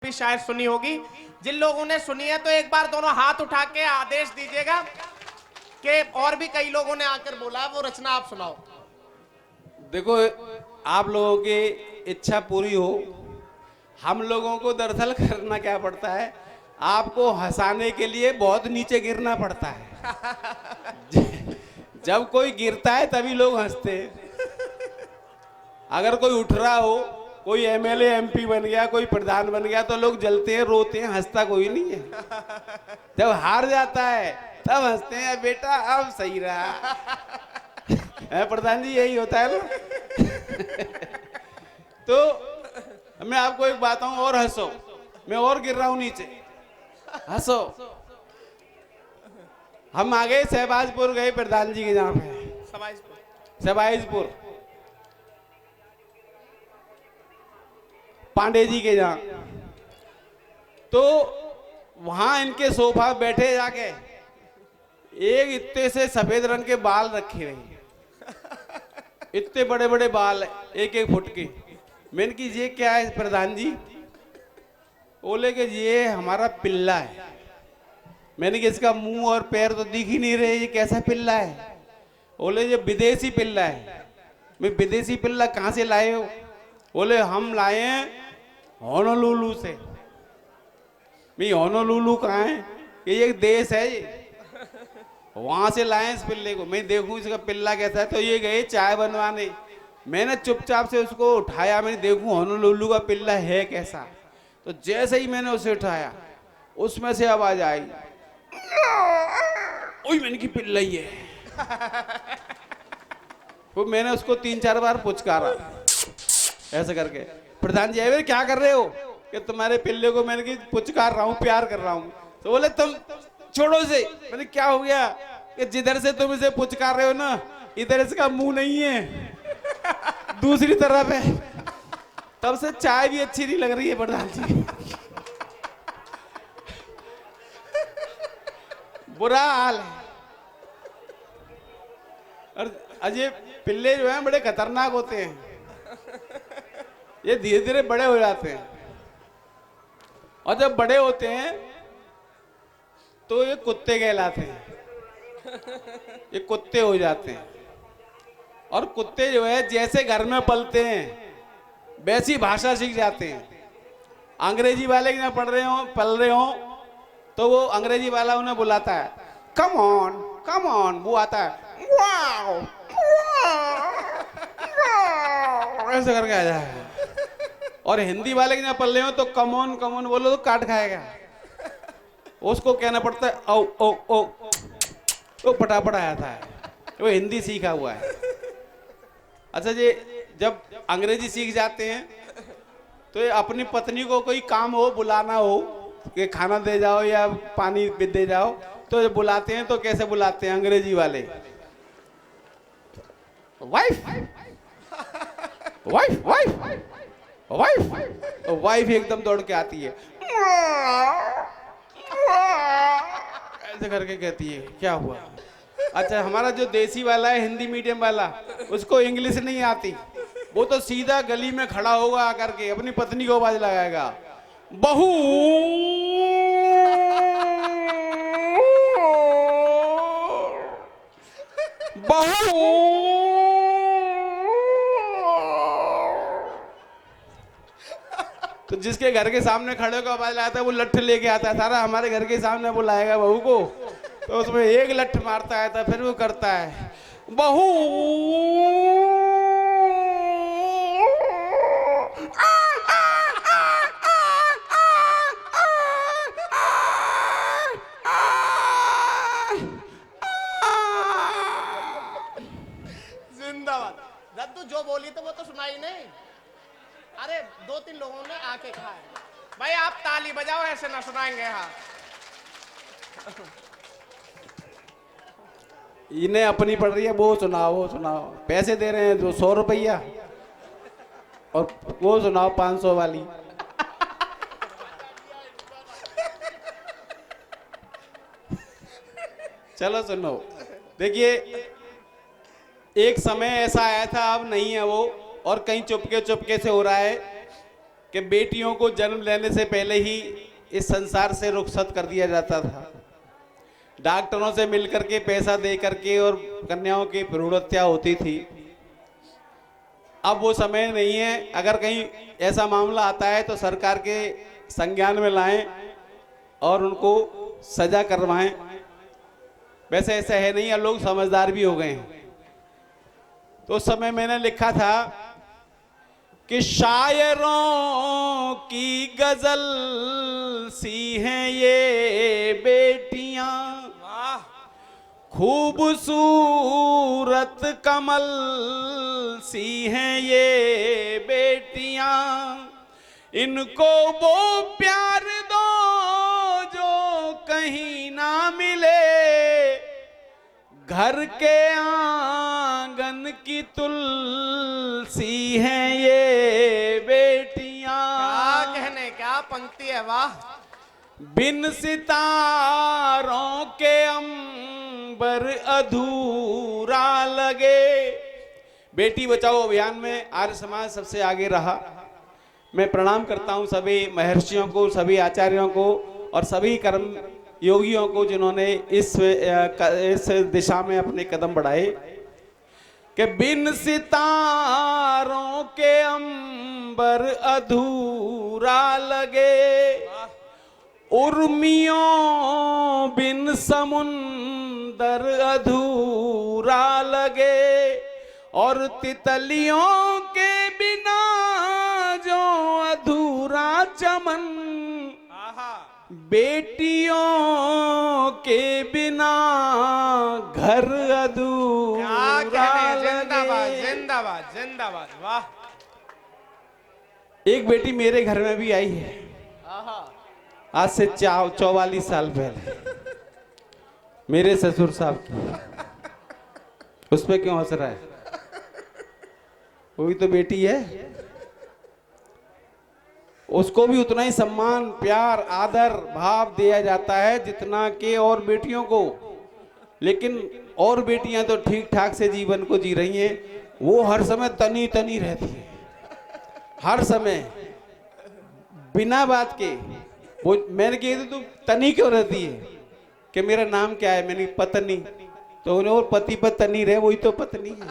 भी शायद सुनी होगी। जिन लोगों ने सुनी है तो एक बार दोनों हाथ उठा के आदेश दीजिएगा कि और भी कई लोगों ने आकर बोला वो रचना आप सुनाओ। देखो, आप लोगों की इच्छा पूरी हो। हम लोगों को दरअसल करना क्या पड़ता है, आपको हंसाने के लिए बहुत नीचे गिरना पड़ता है। जब कोई गिरता है तभी लोग हंसते हैं। अगर कोई उठ रहा हो, कोई एमएलए एमपी बन गया, कोई प्रधान बन गया, तो लोग जलते हैं, रोते हैं, हंसता कोई नहीं है। जब हार जाता है तब हंसते हैं, बेटा अब सही रहा है प्रधान जी, यही होता है ना। तो मैं आपको एक बात हूं, और हंसो। मैं और गिर रहा हूं नीचे, हंसो। हम आ गए शहबाजपुर, गए प्रधान जी के जहाँ पे शहबाजपुर पांडे जी के जहाँ, तो वहां इनके सोफा बैठे जाके एक इतने से सफेद रंग के बाल रखे हुए, इतने बड़े बड़े बाल, एक एक फुट के। मैंने कि ये क्या है प्रधान जी? बोले कि ये हमारा पिल्ला है। मैंने कि इसका मुंह और पैर तो दिख ही नहीं रहे, ये कैसा पिल्ला है? बोले ये विदेशी पिल्ला है। मैं विदेशी पिल्ला कहाँ से लाए हो? बोले हम लाए हैं होनोलुलु से। मैं होनोलुलु कहाँ है? ये एक देश है, ये वहां से लाए इस पिल्ले को। मैं देखूं इसका पिल्ला कैसा है। तो ये गए चाय बनवाने, मैंने चुपचाप से उसको उठाया, मैंने देखूं होनोलुलु का पिल्ला है कैसा। तो जैसे ही मैंने उसे उठाया, उसमें से आवाज आई, ओए मैंने की पिल्ला ही है। तो मैंने उसको 3-4 बार पुचकारा ऐसे करके, प्रधान जी अरे क्या कर रहे हो? कि तुम्हारे पिल्ले को मैंने की पुचकार रहा हूँ, प्यार कर रहा हूँ। तो बोले तुम छोड़ो इसे। मैंने क्या हो गया? कि जिधर से तुम इसे पुचकार रहे हो ना, इधर इसका मुंह नहीं है, दूसरी तरफ है। तब से चाय भी अच्छी नहीं लग रही है प्रधान जी। बुरा हाल है। और अजय पिल्ले जो हैं बड़े खतरनाक होते हैं, ये धीरे धीरे बड़े हो जाते हैं, और जब बड़े होते हैं तो ये कुत्ते कहलाते हैं। ये कुत्ते हो जाते हैं। और कुत्ते जो है जैसे घर में पलते हैं वैसी भाषा सीख जाते हैं। अंग्रेजी वाले की ना पढ़ रहे हो, पल रहे हो, तो वो अंग्रेजी वाला उन्हें बुलाता है, कम ऑन। वो आता है वाओ, ऐसे करके आ जाएगा। और हिंदी वाले की ना पल रहे हो तो कम ऑन बोलो तो काट खाएगा। उसको कहना पड़ता है ओ ओ ओ, तो फटाफट आ जाता है। वो हिंदी सीखा हुआ है। अच्छा जी, जब अंग्रेजी सीख जाते हैं तो ये अपनी पत्नी को कोई काम हो, बुलाना हो कि खाना दे जाओ या पानी दे जाओ, तो जब बुलाते हैं तो कैसे बुलाते हैं अंग्रेजी वाले? Wife wife wife wife. Wife एकदम दौड़ के आती है, ऐसे करके कहती है क्या हुआ? अच्छा, हमारा जो देसी वाला है, हिंदी मीडियम वाला, उसको इंग्लिश नहीं आती। वो तो सीधा गली में खड़ा होगा आकर के अपनी पत्नी को आवाज लगाएगा, बहू बहू। तो जिसके घर के सामने खड़े को आवाज लगाता है वो लठ लेके आता है सारा, हमारे घर के सामने बुलाएगा बहू को, तो उसमें एक लठ मारता है, तो फिर वो करता है बहू। जिंदाबाद। रद्दू जो बोली तो वो तो सुनाई नहीं। अरे 2-3 लोगों ने आके कहा है। भाई आप ताली बजाओ, ऐसे ना सुनाएंगे। हाँ, इन्हें अपनी पड़ रही है, वो सुनाओ। पैसे दे रहे हैं जो 100 रुपया, और वो सुनाओ 500 वाली। चलो सुनो, देखिए एक समय ऐसा आया था, अब नहीं है वो, और कहीं चुपके चुपके से हो रहा है कि बेटियों को जन्म लेने से पहले ही इस संसार से रुखसत कर दिया जाता था। डॉक्टरों से मिलकर के पैसा दे करके और कन्याओं की भ्रूण हत्या होती थी। अब वो समय नहीं है। अगर कहीं ऐसा मामला आता है तो सरकार के संज्ञान में लाएं और उनको सजा करवाएं। वैसे ऐसा है नहीं, अब लोग समझदार भी हो गए हैं। तो उस समय मैंने लिखा था कि शायरों की गजल सी हैं ये बेटियां, खूबसूरत कमल सी हैं ये बेटियां, इनको वो प्यार दो जो कहीं ना मिले, घर के आंगन की तुलसी हैं ये बेटियां। क्या कहने, क्या पंक्ति है, वाह। बिन सितारों के अंबर अधूरा लगे। बेटी बचाओ अभियान में आर्य समाज सबसे आगे रहा। मैं प्रणाम करता हूं सभी महर्षियों को, सभी आचार्यों को और सभी कर्म योगियों को जिन्होंने इस दिशा में अपने कदम बढ़ाए कि बिन सितारों के अंबर अधूरा लगे, उर्मियों बिन समुंदर अधूरा लगे, और तितलियों के बिना जो अधूरा चमन, बेटियों के बिना घर अधूरा लगे। जिंदाबाद जिंदाबाद जिंदाबाद, वाह। एक बेटी मेरे घर में भी आई है आज से 44 साल पहले, मेरे ससुर साहब की। उस पे क्यों हंस रहा है? वो भी तो बेटी है। उसको भी उतना ही सम्मान, प्यार, आदर, भाव दिया जाता है जितना कि और बेटियों को। लेकिन और बेटियां तो ठीक ठाक से जीवन को जी रही हैं, वो हर समय तनी तनी रहती है, हर समय बिना बात के। वो मैंने कही तू तनी क्यों रहती है? कि मेरा नाम क्या है? मैंने पत्नी। तो उन्हें और पति पत्नी रहे, वही तो पत्नी है।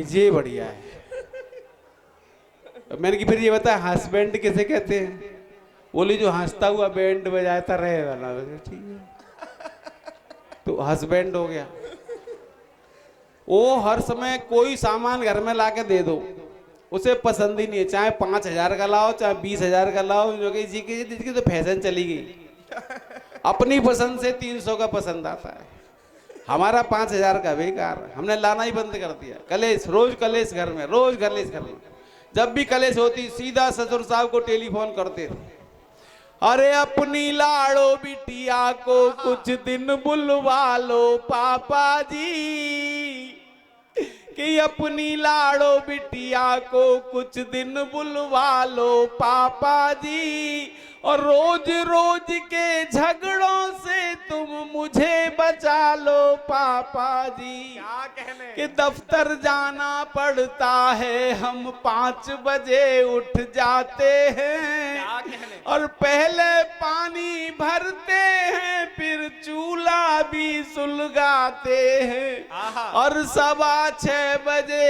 ये बढ़िया है। मैंने कि फिर ये बता हस्बैंड किसे कहते हैं? बोली जो हंसता हुआ बैंड बजाता रहे वाला। ठीक है, तो हस्बैंड हो गया। वो हर समय कोई सामान घर में लाके दे दो, उसे पसंद ही नहीं है। चाहे 5,000 का लाओ, चाहे 20,000 का लाओ, जो कि जिसकी तो फैशन चली गई। अपनी पसंद से 300 का पसंद आता है। हमारा 5,000 का बेकार, हमने लाना ही बंद कर दिया। कलेश, रोज कलेश घर में, रोज कलेश घर में। जब भी कलेश होती सीधा ससुर साहब को टेलीफोन करते थे। अरे अपनी लाड़ो बिटिया को कुछ दिन बुलवा लो पापा जी, कि अपनी लाड़ो बिटिया को कुछ दिन बुलवा लो पापा जी, और रोज रोज के झगड़ों से तुम मुझे बचा लो पापा जी। क्या कहने, कि दफ्तर जाना पड़ता है, हम 5 बजे उठ जाते हैं, क्या कहने, और पहले पानी भरते हैं, फिर चूल्हा भी सुलगाते हैं, और 6:15 बजे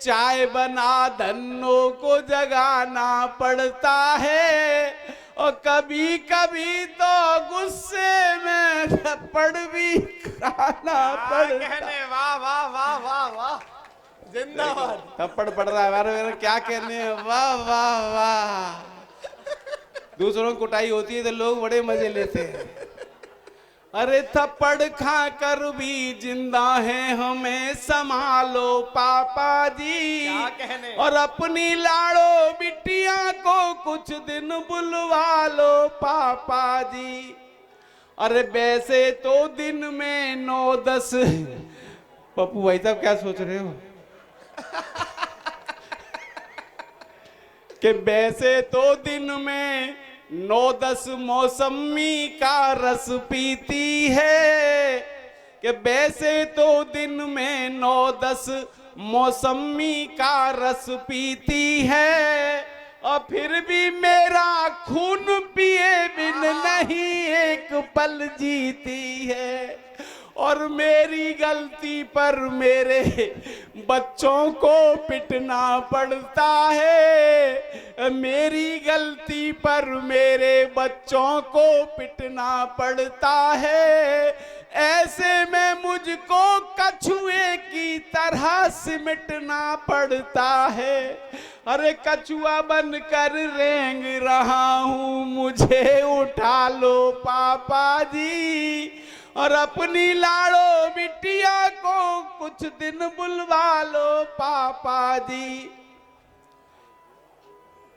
चाय बना धन्नों को जगाना पड़ता है, और कभी कभी तो गुस्से में थप्पड़ भी खाना पड़ता है। वाह वाह वाह वाह वाह, जिंदाबाद। थप्पड़ पड़ रहा है हमारे, क्या कहने, वाह वाह वाह। दूसरों की कुटाई होती है तो लोग बड़े मजे लेते हैं। अरे थप्पड़ खा कर भी जिंदा है, हमें संभालो पापा जी। क्या कहने, और अपनी लाड़ो बिटिया को कुछ दिन बुलवा लो पापा जी। अरे वैसे तो दिन में 9-10 पप्पू भाई साहब क्या सोच रहे हो? कि वैसे तो दिन में 9-10 मौसमी का रस पीती है, कि वैसे तो दिन में 9-10 मौसमी का रस पीती है, और फिर भी मेरा खून पिए बिन नहीं एक पल जीती है। और मेरी गलती पर मेरे बच्चों को पिटना पड़ता है, मेरी गलती पर मेरे बच्चों को पिटना पड़ता है। ऐसे में मुझको कछुए की तरह सिमटना पड़ता है। अरे कछुआ बनकर रेंग रहा हूँ, मुझे उठा लो पापा जी, और अपनी लाड़ो बिटिया को कुछ दिन बुलवा लो पापा जी।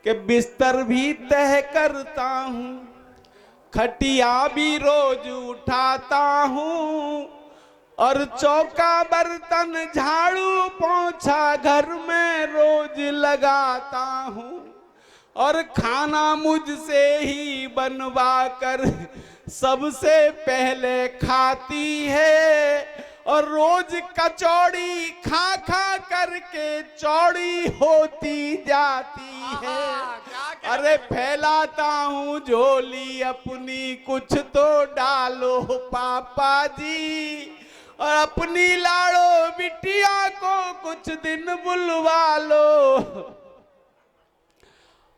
कि बिस्तर भी तह करता हूँ, खटिया भी रोज उठाता हूँ, और चौका बर्तन झाड़ू पोंछा घर में रोज लगाता हूँ, और खाना मुझसे ही बनवा कर सबसे पहले खाती है, और रोज कचौड़ी खा खा करके चौड़ी होती जाती है। अरे फैलाता हूँ झोली अपनी, कुछ तो डालो पापा जी, और अपनी लाड़ो बिटिया को कुछ दिन बुलवा लो।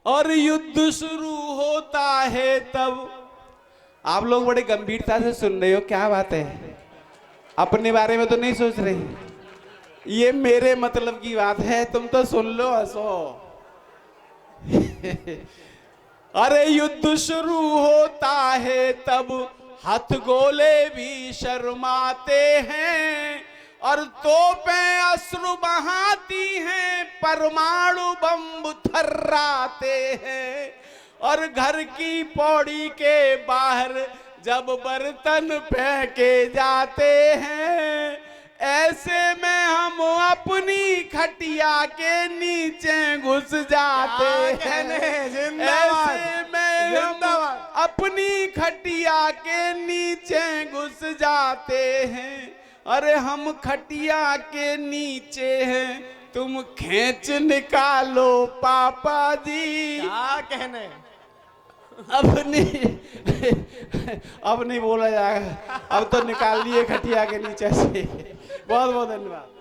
और युद्ध शुरू होता है तब। आप लोग बड़े गंभीरता से सुन रहे हो, क्या बात है? अपने बारे में तो नहीं सोच रहे? ये मेरे मतलब की बात है, तुम तो सुन लो, हंसो। अरे युद्ध शुरू होता है तब हथगोले भी शर्माते हैं, और तोपें अश्रु बहाती हैं, परमाणु बम थर्राते हैं, और घर की पौड़ी के बाहर जब बर्तन फेंके जाते हैं, ऐसे में हम अपनी खटिया के नीचे घुस जाते हैं। ऐसे में हम अपनी खटिया के नीचे घुस जाते हैं। अरे हम खटिया के नीचे हैं, तुम खींच निकालो पापा जी। क्या कहने? अब नहीं बोला जाएगा, अब तो निकाल लिए खटिया के नीचे से। बहुत बहुत धन्यवाद।